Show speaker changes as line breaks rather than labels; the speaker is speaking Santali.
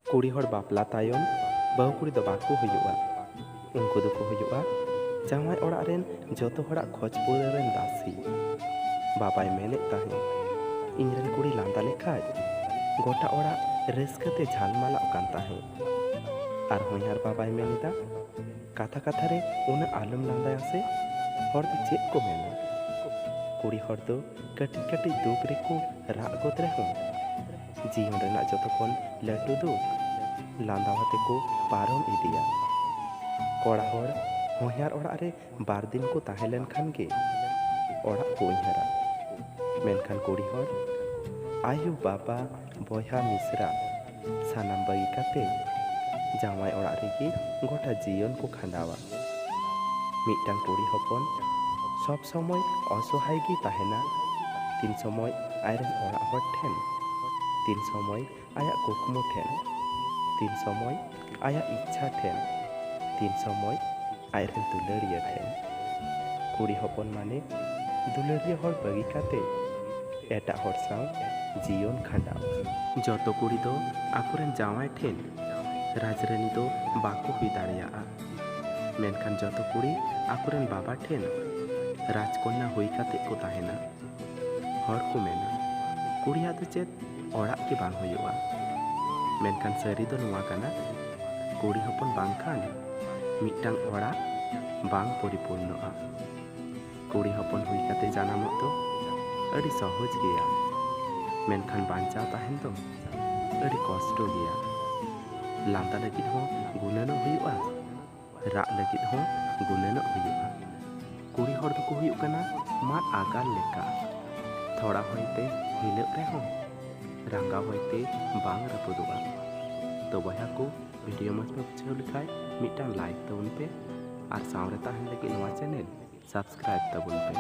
ᱠᱩᱲᱤ ᱦᱚᱲ ᱵᱟᱯᱞᱟ ᱛᱟᱭᱚᱢ ᱵᱟᱹᱦᱩ ᱠᱩᱲᱤ ᱫᱚ ᱵᱟᱠᱚ ᱦᱩᱭᱩᱜᱼᱟ, ᱩᱱᱠᱩ ᱫᱚᱠᱚ ᱦᱩᱭᱩᱜᱼᱟ ᱡᱟᱶᱟᱭ ᱚᱲᱟᱜ ᱨᱮᱱ ᱡᱚᱛᱚ ᱦᱚᱲᱟᱜ ᱠᱷᱚᱡᱽ ᱯᱩᱨᱟᱹ ᱨᱮᱱ ᱫᱟᱥᱤ᱾ ᱵᱟᱵᱟᱭ ᱢᱮᱱᱮᱫ ᱛᱟᱦᱮᱸ, ᱤᱧᱨᱮᱱ ᱠᱩᱲᱤ ᱞᱟᱸᱫᱟ ᱞᱮᱠᱷᱟᱡ ᱜᱚᱴᱟ ᱚᱲᱟᱜ ᱨᱟᱹᱥᱠᱟᱹᱛᱮ ᱡᱷᱟᱞᱢᱟᱞᱟᱜ ᱠᱟᱱ ᱛᱟᱦᱮᱸ᱾ ᱟᱨ ᱦᱚᱧᱦᱟᱨ ᱵᱟᱵᱟᱭ ᱢᱮᱱᱮᱫᱟ, ᱠᱟᱛᱷᱟ ᱠᱟᱛᱷᱟ ᱨᱮ ᱩᱱᱟᱹᱜ ᱟᱞᱚᱢ ᱞᱟᱸᱫᱟᱭᱟ ᱥᱮ, ᱦᱚᱲ ᱫᱚ ᱪᱮᱫ ᱠᱚ ᱢᱮᱱᱟ᱾ ᱠᱩᱲᱤ ᱦᱚᱲ ᱫᱚ ᱠᱟᱹᱴᱤᱡ ᱠᱟᱹᱴᱤᱡ ᱫᱩᱠ ᱨᱮᱠᱚ ᱨᱟᱜ ᱜᱚᱫ ᱨᱮᱦᱚᱸ ᱡᱤᱭᱚᱱ ᱨᱮᱱᱟᱜ ᱡᱚᱛᱚ ᱠᱷᱚᱱ ᱞᱟᱹᱴᱩ ᱫᱩᱠ ᱞᱟᱸᱫᱟ ᱟᱛᱮ ᱠᱚ ᱯᱟᱨᱚᱢ ᱤᱫᱤᱭᱟ᱾ ᱠᱚᱲᱟ ᱦᱚᱲ ᱦᱚᱧᱦᱟᱨ ᱚᱲᱟᱜ ᱨᱮ ᱵᱟᱨ ᱫᱤᱱ ᱠᱚ ᱛᱟᱦᱮᱸ ᱞᱮᱱᱠᱷᱟᱱ ᱜᱮ ᱚᱲᱟᱜ ᱠᱚ ᱩᱭᱦᱟᱹᱨᱟ, ᱢᱮᱱᱠᱷᱟᱱ ᱠᱩᱲᱤ ᱦᱚᱲ ᱟᱭᱳ ᱵᱟᱵᱟ ᱵᱚᱭᱦᱟ ᱢᱤᱥᱨᱟ ᱥᱟᱱᱟᱢ ᱵᱟᱹᱜᱤ ᱠᱟᱛᱮ ᱡᱟᱶᱟᱭ ᱚᱲᱟᱜ ᱨᱮᱜᱮ ᱜᱚᱴᱟ ᱡᱤᱭᱚᱱ ᱠᱚ ᱠᱷᱟᱸᱰᱟᱣᱟ᱾ ᱢᱤᱫᱴᱟᱝ ᱠᱩᱲᱤ ᱦᱚᱯᱚᱱ ᱥᱚᱵ ᱥᱚᱢᱚᱭ ᱚᱥᱚᱦᱟᱭ ᱜᱮ ᱛᱟᱦᱮᱱᱟ, ᱛᱤᱱ ᱥᱚᱢᱚᱭ ᱟᱡᱨᱮᱱ ᱚᱲᱟᱜ ᱦᱚᱲ ᱴᱷᱮᱱ, ᱛᱤᱱ ᱥᱚᱢᱚᱭ ᱟᱭᱟᱜ ᱠᱩᱠᱢᱩ ᱴᱷᱮᱱ, তিন সময় আয়া ইচ্ছা ঠেন, তিন সময় আয়রেন দুলারিয়া ঠেন। কুড়ি হপন মানে দুলারিয়া হড় বাগি কাতে এটাᱜ হড় সাও জীবন খাঁডাও। যত কুড়ি দো আকুরেন জামাই ঠেন রাজরানী দো বাকো হুই দাড়িয়াᱜᱼᱟ, মেনখান যত কুড়ি আকুরেন বাবা ঠেন রাজকন্যা হুই কাতে কো তাহেনা। হড় কো মেনা কুড়িয়াᱜ ᱫᱚ ᱪᱮᱫ ᱚᱲᱟᱜ ᱜᱮ ᱵᱟᱝ ᱦᱩᱭᱩᱜᱼᱟ, ᱢᱮᱱᱠᱷᱟᱱ ᱥᱟᱹᱨᱤ ᱫᱚ ᱱᱚᱣᱟ ᱠᱟᱱᱟ, ᱠᱩᱲᱤ ᱦᱚᱯᱚᱱ ᱵᱟᱝᱠᱷᱟᱱ ᱢᱤᱫᱴᱟᱝ ᱚᱲᱟᱜ ᱵᱟᱝ ᱯᱚᱨᱤᱯᱩᱨᱱᱚᱜᱼᱟ। ᱠᱩᱲᱤ ᱦᱚᱯᱚᱱ ᱦᱩᱭ ᱠᱟᱛᱮ ᱡᱟᱱᱟᱢᱚᱜ ᱫᱚ ᱟᱹᱰᱤ ᱥᱚᱦᱚᱡ ᱜᱮᱭᱟ, ᱢᱮᱱᱠᱷᱟᱱ ᱵᱟᱧᱪᱟᱣ ᱛᱟᱦᱮᱱ ᱫᱚ ᱟᱹᱰᱤ ᱠᱚᱥᱴᱚ ᱜᱮᱭᱟ। ᱞᱟᱸᱫᱟ ᱞᱟᱹᱜᱤᱫ ᱦᱚᱸ ᱜᱩᱱᱟᱹᱱᱚᱜ ᱦᱩᱭᱩᱜᱼᱟ, ᱨᱟᱜ ᱞᱟᱹᱜᱤᱫ ᱦᱚᱸ ᱜᱩᱱᱟᱹᱱᱚᱜ ᱦᱩᱭᱩᱜᱼᱟ। ᱠᱩᱲᱤ ᱦᱚᱲ ᱫᱚᱠᱚ ᱦᱩᱭᱩᱜ ᱠᱟᱱᱟ ᱢᱟᱫ ᱟᱜᱟᱨ ᱞᱮᱠᱟ, ᱛᱷᱚᱲᱟ ᱦᱚᱭᱛᱮ ᱦᱤᱞᱟᱹᱜ ᱨᱮᱦᱚᱸ ᱨᱟᱸᱜᱟᱣ ᱦᱚᱭᱛᱮ ᱵᱟᱝ ᱨᱟᱹᱯᱩᱫᱚᱜᱼᱟ। तो बया को वीडियो मज पे बुझाव लिखाय मिट्टान लाइक तबन पे और सावरे ताहन लगे नवा चैनल सब्सक्राइब तबन पे।